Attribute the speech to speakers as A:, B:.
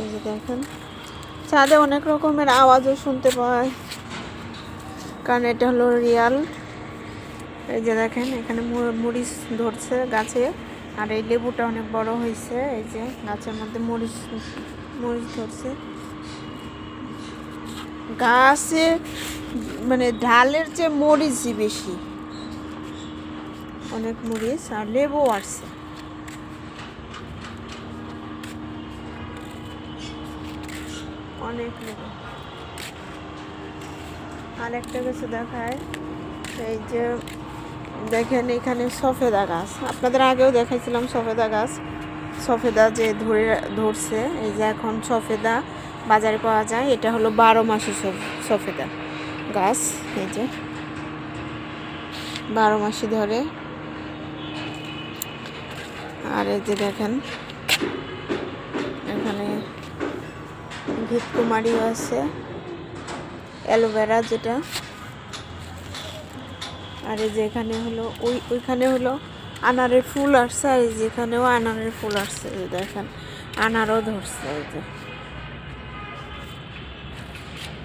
A: এই যে দেখেন ছাদে অনেক রকমের আওয়াজও শুনতে পায়, কারণ এটা হলো রিয়াল। এই যে দেখেন এখানে মরিচ ধরছে গাছে, আর এই লেবুটা অনেক বড় হয়েছে। এই যে গাছের মধ্যে মরিচ ধরছে। গাছে মানে ঢালের চেয়ে মরিচই বেশি, অনেক মরিচ, আর লেবু আসছে অনেক লেবু। আর একটা কিছু দেখায়, এই যে দেখেন এখানে সফেদা গাছ, আপনাদের আগেও দেখাইছিলাম সফেদা গাছ। সফেদা যে ধরছে, এই যে এখন সফেদা বাজারে পাওয়া যায়। এটা হলো 12 মাসি সফেদা গাছ। এই যে 12 মাসি ধরে। আর এই যে দেখেন এখানে ঘিতকুমারিও আছে, অ্যালোভেরা যেটা। আর এই যে এখানে হলো ওইখানে হলো আনারের ফুল আসছে, আর যেখানেও আনারের ফুল আসছে। দেখেন আনারও ধরছে। এই যে